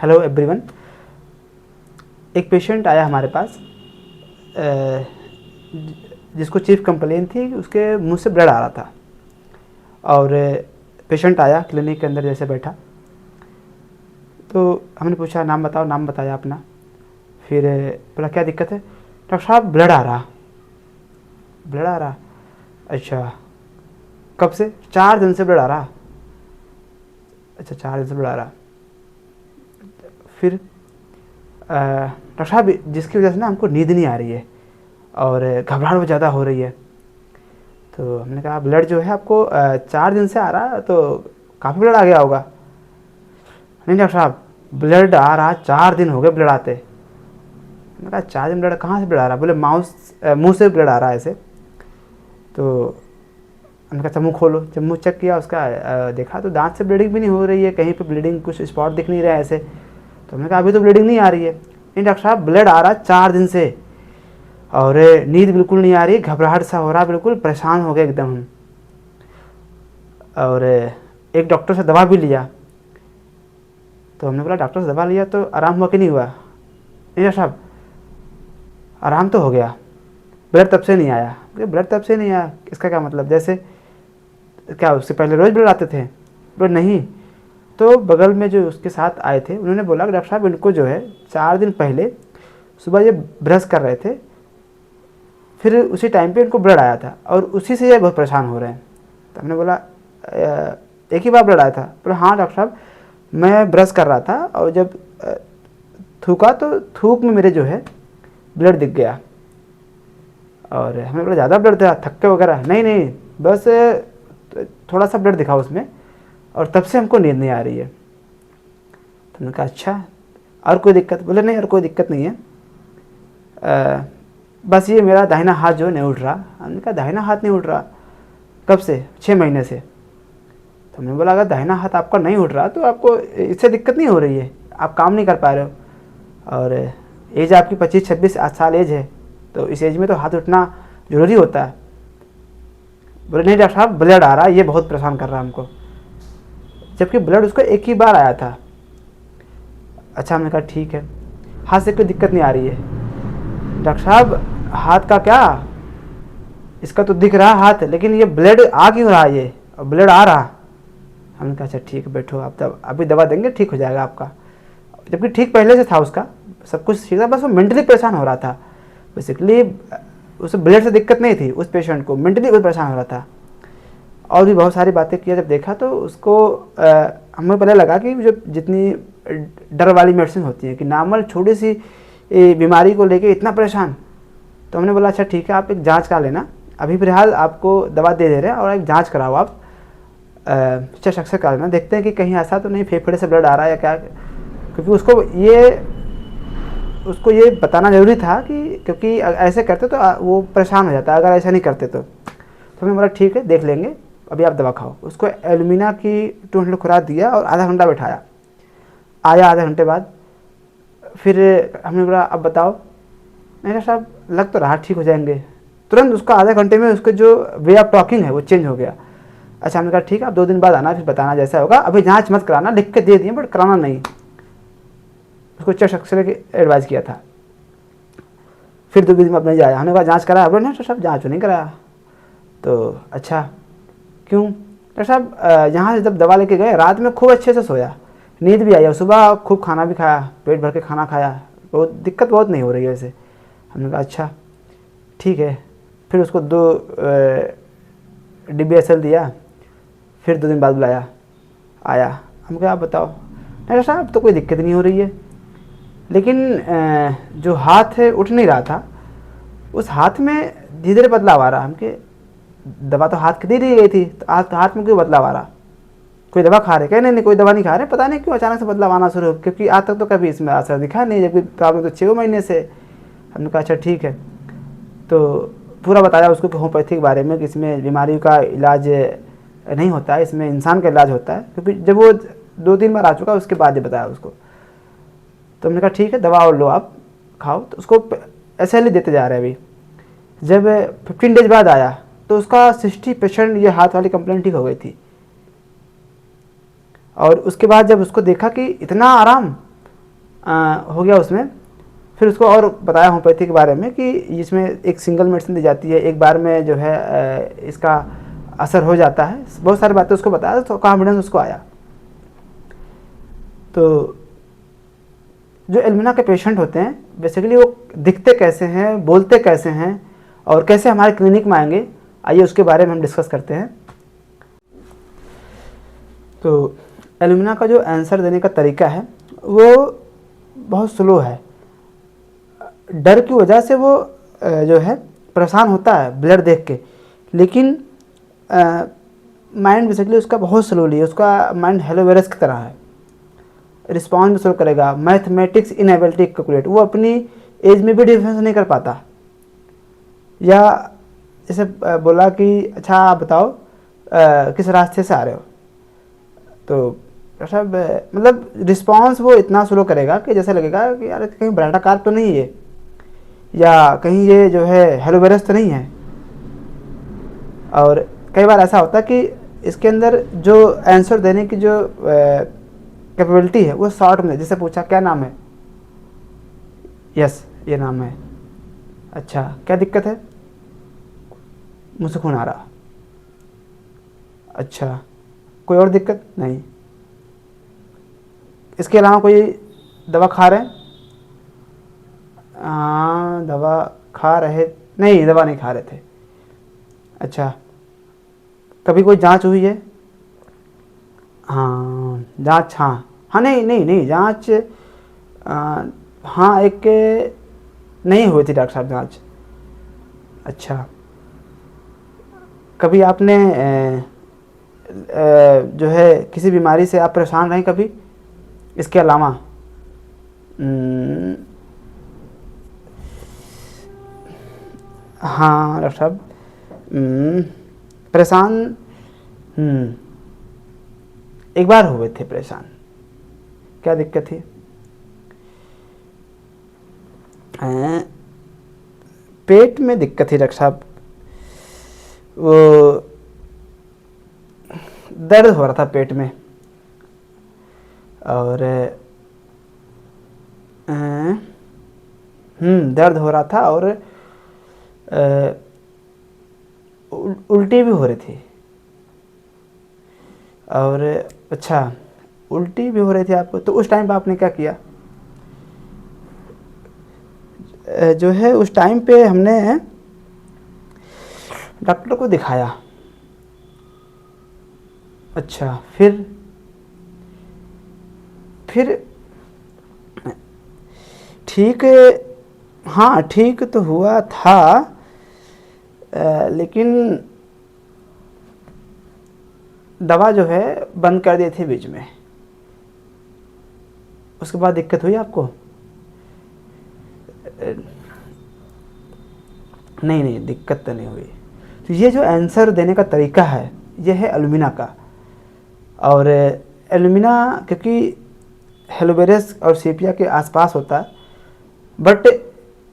Hello everyone. एक patient आया हमारे पास जिसको चीफ कंप्लेन थी, उसके मुंह से ब्लड आ रहा था। और पेशेंट आया क्लिनिक के अंदर, जैसे बैठा तो हमने पूछा नाम बताओ। नाम बताया अपना। फिर बोला क्या दिक्कत है? डॉक्टर साहब ब्लड आ रहा। ब्लड आ रहा? अच्छा, कब से? 4 दिन से ब्लड आ रहा। अच्छा, 4 दिन से ब्लड आ रहा। फिर डॉक्टर साहब जिसकी वजह से ना हमको नींद नहीं आ रही है और घबराहट बहुत ज़्यादा हो रही है। तो हमने कहा ब्लड जो है आपको 4 दिन से आ रहा है, तो काफ़ी ब्लड आ गया होगा। नहीं डॉक्टर साहब, ब्लड आ रहा 4 दिन हो गए ब्लड आते। मैंने कहा 4 दिन ब्लड कहाँ से ब्लड आ रहा? बोले मुँह से ब्लड आ रहा है ऐसे। तो हमने कहा अच्छा मुँह खोलो। जब मुँह चेक किया उसका, देखा तो दांत से ब्लीडिंग भी नहीं हो रही है, कहीं पे ब्लीडिंग कुछ स्पॉट दिख नहीं रहा है ऐसे। तो हमने कहा अभी तो ब्लीडिंग नहीं आ रही है। नहीं डॉक्टर साहब, ब्लड आ रहा 4 दिन से और नींद बिल्कुल नहीं आ रही, घबराहट सा हो रहा, बिल्कुल परेशान हो गए एकदम हम। और एक डॉक्टर से दवा भी लिया। तो हमने बोला डॉक्टर से दवा लिया तो आराम हुआ कि नहीं हुआ? नहीं डॉक्टर साहब, आराम तो हो गया, ब्लड तब से नहीं आया। ब्लड तब से नहीं आया इसका क्या मतलब? जैसे क्या उससे पहले रोज़ ब्लड आते थे? ब्लड नहीं। तो बगल में जो उसके साथ आए थे उन्होंने बोला कि डॉक्टर साहब इनको जो है 4 दिन पहले सुबह ये ब्रश कर रहे थे, फिर उसी टाइम पे इनको ब्लड आया था और उसी से ये बहुत परेशान हो रहे हैं। तो हमने बोला एक ही बार ब्लड आया था? बोला हाँ डॉक्टर साहब, मैं ब्रश कर रहा था और जब थूका तो थूक में मेरे जो है ब्लड दिख गया। और हमें बोला ज़्यादा ब्लड था, थक्के वगैरह? नहीं नहीं, बस थोड़ा सा ब्लड दिखा उसमें और तब से हमको नींद नहीं आ रही है। तो हमने कहा अच्छा, और कोई दिक्कत? बोले नहीं और कोई दिक्कत नहीं है, बस ये मेरा दाहिना हाथ जो नहीं उठ रहा। हमने कहा दाहिना हाथ नहीं उठ रहा? कब से? 6 महीने से। तो हमने बोला अगर दाहिना हाथ आपका नहीं उठ रहा तो आपको इससे दिक्कत नहीं हो रही है, आप काम नहीं कर पा रहे हो और एज आपकी 25-26 साल एज है, तो इस एज में तो हाथ उठना ज़रूरी होता है। बोले नहीं डॉक्टर साहब, ब्लड आ रहा है, ये बहुत परेशान कर रहा है हमको, जबकि ब्लड उसको एक ही बार आया था। अच्छा, हमने कहा ठीक है, हाथ से कोई दिक्कत नहीं आ रही है? डॉक्टर साहब हाथ का क्या, इसका तो दिख रहा हाथ, लेकिन ये ब्लड आ क्यों रहा है? ये ब्लड आ रहा। हमने कहा अच्छा ठीक है बैठो, आप तब अभी दवा देंगे, ठीक हो जाएगा आपका। जबकि ठीक पहले से था, उसका सब कुछ ठीक था, बस वो मेंटली परेशान हो रहा था। बेसिकली उसे ब्लड से दिक्कत नहीं थी, उस पेशेंट को मेंटली बहुत परेशान हो रहा था। और भी बहुत सारी बातें किया, जब देखा तो उसको हमें पहले लगा कि जो जितनी डर वाली मेडिसिन होती है कि नॉर्मल छोटी सी बीमारी को लेके इतना परेशान। तो हमने बोला अच्छा ठीक है, आप एक जांच करा लेना, अभी फिलहाल आपको दवा दे रहे हैं और एक जांच कराओ आप, चेस्ट अक्सर करा लेना, देखते हैं कि कहीं ऐसा तो नहीं फेफड़े से ब्लड आ रहा है या क्या। क्योंकि उसको ये बताना ज़रूरी था कि क्योंकि ऐसे करते तो वो परेशान हो जाता अगर ऐसा नहीं करते तो हमने बोला ठीक है देख लेंगे, अभी आप दवा खाओ। उसको एल्यूमिना की 200 खुराक दिया और आधा घंटा बैठाया। आया आधे घंटे बाद, फिर हमने बोला अब बताओ। नहीं साहब, लग तो रहा ठीक हो जाएंगे। तुरंत उसका आधे घंटे में उसका जो वे ऑफ टॉकिंग है वो चेंज हो गया। अच्छा, हमने कहा ठीक है, आप 2 दिन बाद आना, फिर बताना जैसा होगा, अभी जांच मत कराना, लिख के दे दिए बट कराना नहीं। उसको चेस्ट एक्सरे की एडवाइस किया था। फिर 2 दिन में अब नहीं जाया। हमने कहा जांच कराया? बोले नहीं डॉक्टर साहब जांच नहीं कराया। तो अच्छा क्यों? डॉक्टर साहब यहाँ से जब दवा लेके गए रात में खूब अच्छे से सोया, नींद भी आई और सुबह खूब खाना भी खाया, पेट भर के खाना खाया, बहुत दिक्कत बहुत नहीं हो रही है वैसे। हमने कहा अच्छा ठीक है। फिर उसको 2 DBSL दिया, फिर 2 दिन बाद बुलाया, आया। हम कहा आप बताओ। नहीं डॉक्टर साहब तो कोई दिक्कत नहीं हो रही है, लेकिन जो हाथ है उठ नहीं रहा था, उस हाथ में धीरे धीरे बदलाव आ रहा। हमके दवा तो हाथ की दे दी गई थी, तो हाथ में क्यों बदलाव आ रहा? कोई दवा खा रहे? कहे नहीं नहीं कोई दवा नहीं खा रहे, पता नहीं क्यों अचानक से बदलाव आना शुरू हो, क्योंकि आज तक तो कभी इसमें असर दिखा नहीं, जबकि प्रॉब्लम तो 6 महीने से। हमने कहा अच्छा ठीक है। तो पूरा बताया उसको कि होम्योपैथी के बारे में कि इसमें बीमारी का इलाज नहीं होता है, इसमें इंसान का इलाज होता है, क्योंकि जब वो 2-3 बार आ चुका उसके बाद ही बताया उसको। तो हमने कहा ठीक है दवा और लो आप खाओ। तो उसको SL देते जा रहे हैं अभी। जब 15 डेज बाद आया तो उसका 60% ये हाथ वाली कंप्लेंट ठीक हो गई थी। और उसके बाद जब उसको देखा कि इतना आराम, हो गया उसमें। फिर उसको और बताया होम्योपैथी के बारे में कि इसमें एक सिंगल मेडिसिन दी जाती है, एक बार में जो है इसका असर हो जाता है। बहुत सारी बातें उसको बताया तो कॉन्फिडेंस उसको आया। तो जो एलुमिना के पेशेंट होते हैं बेसिकली वो दिखते कैसे हैं, बोलते कैसे हैं और कैसे हमारे क्लिनिक में आएंगे, आइए उसके बारे में हम डिस्कस करते हैं। तो एलुमिना का जो आंसर देने का तरीका है वो बहुत स्लो है। डर की वजह से वो जो है परेशान होता है ब्लड देख के, लेकिन माइंड बेसिकली उसका बहुत स्लोली है। उसका माइंड हेलो वायरस की तरह है, रिस्पॉन्स भी स्लो करेगा। मैथमेटिक्स इनएबिलिटी कैलकुलेट, वो अपनी एज में भी डिफरेंस नहीं कर पाता। या जैसे बोला कि अच्छा आप बताओ किस रास्ते से आ रहे हो, तो सब मतलब रिस्पॉन्स वो इतना स्लो करेगा कि जैसे लगेगा कि यार कहीं बराटा कार तो नहीं है, या कहीं ये जो है हेलो वायरस तो नहीं है। और कई बार ऐसा होता है कि इसके अंदर जो आंसर देने की जो कैपेबिलिटी है वो शॉर्ट में, जैसे पूछा क्या नाम है, यस ये नाम है, अच्छा क्या दिक्कत है, मुझसे खून आ रहा, अच्छा कोई और दिक्कत नहीं, इसके अलावा कोई दवा खा रहे हैं, हाँ दवा खा रहे, नहीं दवा नहीं खा रहे थे, अच्छा कभी कोई जांच हुई है, हाँ जांच, हाँ हाँ नहीं नहीं नहीं जांच, हाँ एक नहीं हुई थी डॉक्टर साहब जांच, अच्छा कभी आपने जो है किसी बीमारी से आप परेशान रहे कभी, इसके अलावा हाँ डॉक्टर साहब परेशान एक बार हुए थे परेशान, क्या दिक्कत थी, पेट में दिक्कत थी डॉक्टर साहब, वो दर्द हो रहा था पेट में, और दर्द हो रहा था और उल्टी भी हो रही थी, और अच्छा उल्टी भी हो रही थी आपको, तो उस टाइम पे आपने क्या किया, जो है उस टाइम पे हमने डॉक्टर को दिखाया, अच्छा फिर ठीक, हाँ ठीक तो हुआ था, लेकिन दवा जो है बंद कर दी थी बीच में, उसके बाद दिक्कत हुई आपको, नहीं नहीं दिक्कत तो नहीं हुई। तो ये जो आंसर देने का तरीका है ये है एलुमिना का। और एलुमिना क्योंकि हेलोवेरस और सेपिया के आसपास होता है, बट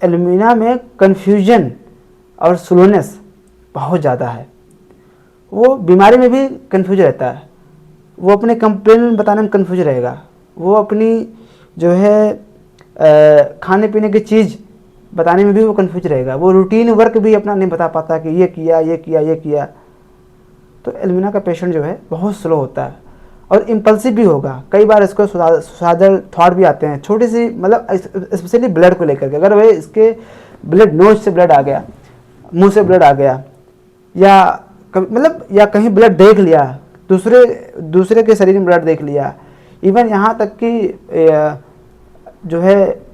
एलुमिना में कन्फ्यूजन और स्लोनेस बहुत ज़्यादा है। वो बीमारी में भी कन्फ्यूज रहता है, वो अपने कंप्लेन बताने में कन्फ्यूज रहेगा, वो अपनी जो है खाने पीने की चीज़ बताने में भी वो कन्फ्यूज रहेगा, वो रूटीन वर्क भी अपना नहीं बता पाता कि ये किया ये किया ये किया। तो एलुमिना का पेशेंट जो है बहुत स्लो होता है और इम्पल्सिव भी होगा। कई बार इसको सुसाइडल थॉट भी आते हैं, छोटी सी मतलब स्पेशली ब्लड को लेकर के, अगर वह इसके ब्लड नोज से ब्लड आ गया, मुंह से ब्लड आ गया, या मतलब या कहीं ब्लड देख लिया, दूसरे के शरीर में ब्लड देख लिया, इवन यहाँ तक कि जो है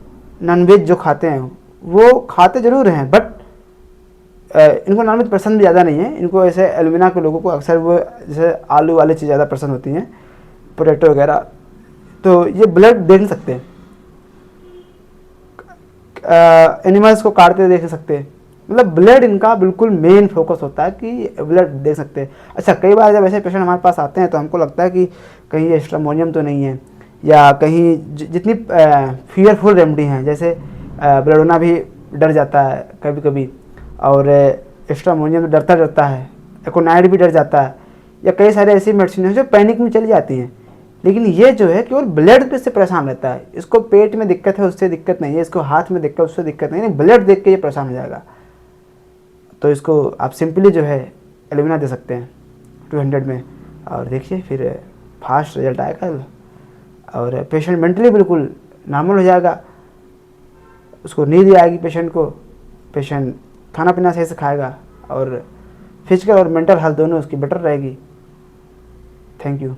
नॉनवेज जो खाते हैं वो खाते ज़रूर हैं, बट इनको नॉनवेज पसंद भी ज़्यादा नहीं है। इनको ऐसे एलुमिना के लोगों को अक्सर वो जैसे आलू वाली चीज़ ज़्यादा पसंद होती हैं, पोटैटो वगैरह, तो ये ब्लड देख नहीं सकते, एनिमल्स को काटते देख सकते, मतलब ब्लड इनका बिल्कुल मेन फोकस होता है कि ब्लड देख सकते हैं। अच्छा कई बार जब ऐसे पेशेंट हमारे पास आते हैं तो हमको लगता है कि कहीं ये स्ट्रामोनियम तो नहीं है, या कहीं जितनी फियरफुल रेमडी हैं, जैसे ब्लडोना भी डर जाता है कभी कभी, और स्ट्रामोनियम डरता है, एकोनाइड भी डर जाता है, या कई सारे ऐसी मेडिसिन हैं जो पैनिक में चली जाती हैं लेकिन ये जो है केवल ब्लड पे से परेशान रहता है, इसको पेट में दिक्कत है उससे दिक्कत नहीं है, इसको हाथ में दिक्कत उससे दिक्कत नहीं है, ब्लड देख के ये परेशान हो जाएगा। तो इसको आप सिंपली जो है एलिमिना दे सकते हैं 200 में, और देखिए फिर फास्ट रिजल्ट आएगा और पेशेंट मेंटली बिल्कुल नॉर्मल हो जाएगा, उसको नींद आएगी पेशेंट को, पेशेंट खाना पीना सही से खाएगा और फिजिकल और मेंटल हेल्थ दोनों उसकी बेटर रहेगी। Thank you.